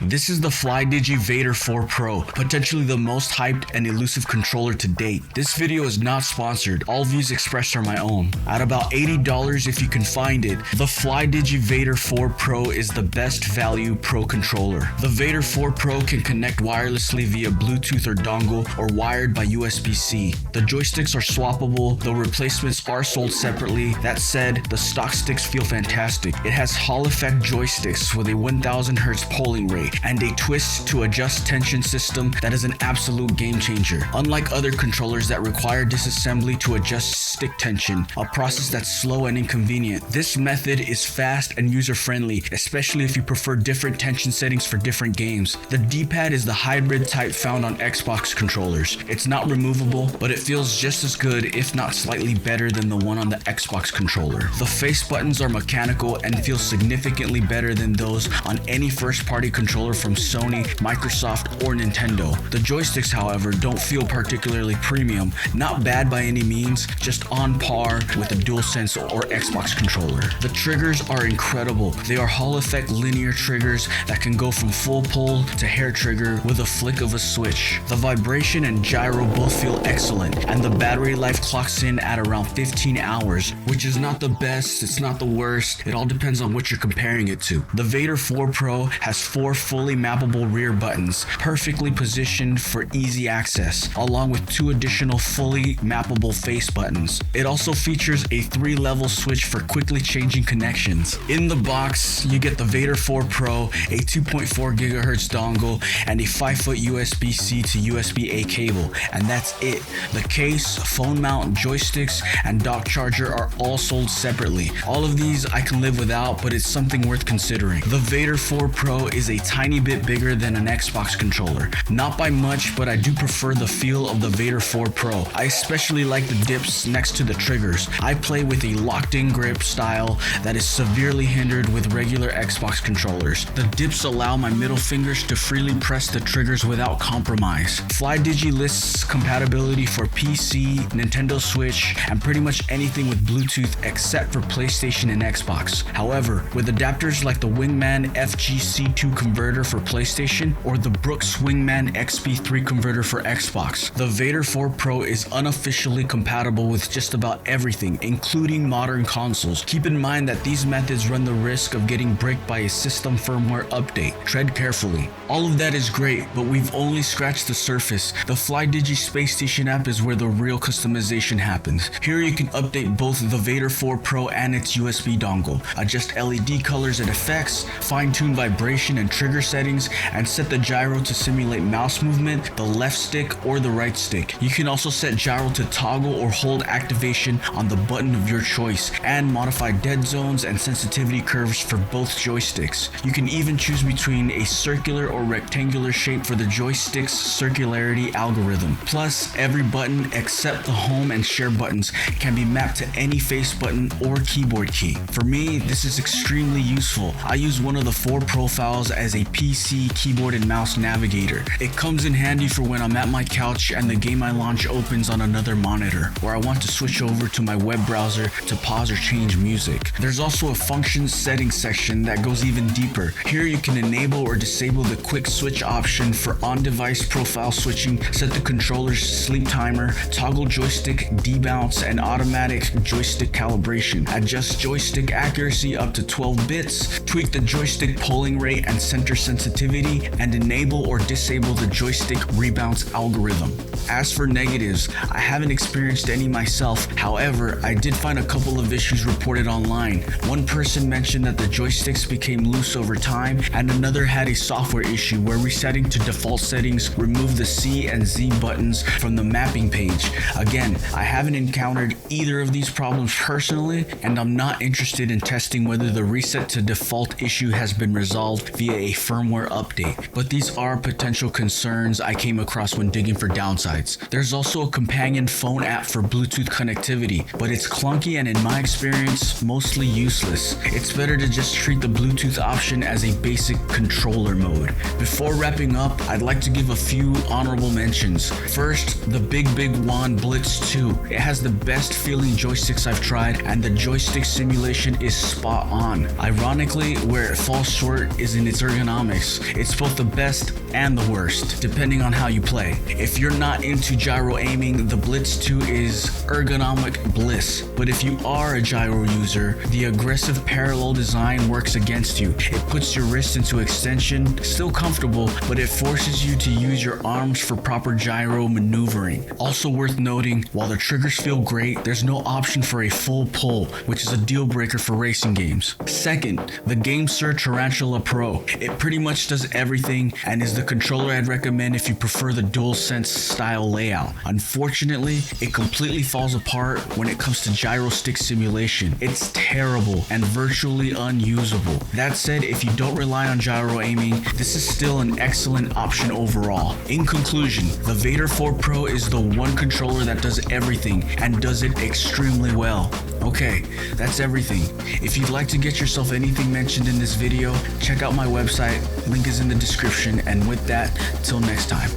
This is the FlyDigi Vader 4 Pro, potentially the most hyped and elusive controller to date. This video is not sponsored, all views expressed are my own. At about $80 if you can find it, the FlyDigi Vader 4 Pro is the best value pro controller. The Vader 4 Pro can connect wirelessly via Bluetooth or dongle or wired by USB-C. The joysticks are swappable, though replacements are sold separately. That said, the stock sticks feel fantastic. It has Hall effect joysticks with a 1000 Hz polling rate and a twist to adjust tension system that is an absolute game changer. Unlike other controllers that require disassembly to adjust stick tension, a process that's slow and inconvenient, this method is fast and user-friendly, especially if you prefer different tension settings for different games. The D-pad is the hybrid type found on Xbox controllers. It's not removable, but it feels just as good, if not slightly better than the one on the Xbox controller. The face buttons are mechanical and feel significantly better than those on any first-party controller from Sony, Microsoft, or Nintendo. The joysticks, however, don't feel particularly premium. Not bad by any means, just on par with a DualSense or Xbox controller. The triggers are incredible. They are Hall effect linear triggers that can go from full pull to hair trigger with a flick of a switch. The vibration and gyro both feel excellent, and the battery life clocks in at around 15 hours, which is not the best, it's not the worst, it all depends on what you're comparing it to. The Vader 4 Pro has 4 fully mappable rear buttons, perfectly positioned for easy access, along with 2 additional fully mappable face buttons. It also features a 3-level switch for quickly changing connections. In the box, you get the Vader 4 Pro, a 2.4 GHz dongle, and a 5-foot USB-C to USB-A cable, and that's it. The case, phone mount, joysticks, and dock charger are all sold separately. All of these I can live without, but it's something worth considering. The Vader 4 Pro is a tiny bit bigger than an Xbox controller. Not by much, but I do prefer the feel of the Vader 4 Pro. I especially like the dips next to the triggers. I play with a locked-in grip style that is severely hindered with regular Xbox controllers. The dips allow my middle fingers to freely press the triggers without compromise. FlyDigi lists compatibility for PC, Nintendo Switch, and pretty much anything with Bluetooth except for PlayStation and Xbox. However, with adapters like the Wingman FGC2 converter for PlayStation or the Brooks Wingman XP3 converter for Xbox, the Vader 4 Pro is unofficially compatible with just about everything, including modern consoles. Keep in mind that these methods run the risk of getting bricked by a system firmware update. Tread carefully. All of that is great, but we've only scratched the surface. The FlyDigi Space Station app is where the real customization happens. Here you can update both the Vader 4 Pro and its USB dongle, adjust LED colors and effects, fine-tune vibration and trigger settings, and set the gyro to simulate mouse movement, the left stick or the right stick. You can also set gyro to toggle or hold activation on the button of your choice, and modify dead zones and sensitivity curves for both joysticks. You can even choose between a circular or rectangular shape for the joystick's circularity algorithm. Plus, every button except the home and share buttons can be mapped to any face button or keyboard key. For me, this is extremely useful. I use one of the 4 profiles as a PC keyboard and mouse navigator. It comes in handy for when I'm at my couch and the game I launch opens on another monitor, or I want to switch over to my web browser to pause or change music. There's also a functions settings section that goes even deeper. Here you can enable or disable the quick switch option for on-device profile switching, set the controller's sleep timer, toggle joystick debounce and automatic joystick calibration, adjust joystick accuracy up to 12 bits, tweak the joystick polling rate and center sensitivity, and enable or disable the joystick rebounce algorithm. As for negatives, I haven't experienced any myself. However, I did find a couple of issues reported online. One person mentioned that the joysticks became loose over time, and another had a software issue where resetting to default settings removed the C and Z buttons from the mapping page. Again, I haven't encountered either of these problems personally, and I'm not interested in testing whether the reset to default issue has been resolved via a firmware update, but these are potential concerns I came across when digging for downsides. There's also a companion phone app for Bluetooth connectivity, but it's clunky and in my experience, mostly useless. It's better to just treat the Bluetooth option as a basic controller mode. Before wrapping up, I'd like to give a few honorable mentions. First, the Big Wand Blitz 2. It has the best feeling joysticks I've tried, and the joystick simulation is spot on. Ironically, where it falls short is in its ergonomics. It's both the best and the worst, depending on how you play. If you're not into gyro aiming, the Blitz 2 is ergonomic bliss. But if you are a gyro user, the aggressive parallel design works against you. It puts your wrist into extension, still comfortable, but it forces you to use your arms for proper gyro maneuvering. Also worth noting, while the triggers feel great, there's no option for a full pull, which is a deal breaker for racing games. Second, the GameSir Tarantula Pro. It pretty much does everything and is the controller I'd recommend if you prefer the DualSense style layout. Unfortunately, it completely falls apart when it comes to gyro stick simulation. It's terrible and virtually unusable. That said, if you don't rely on gyro aiming, this is still an excellent option overall. In conclusion, the Vader 4 Pro is the one controller that does everything and does it extremely well. Okay, that's everything. If you'd like to get yourself anything mentioned in this video, check out my website, link is in the description, and with that, till next time.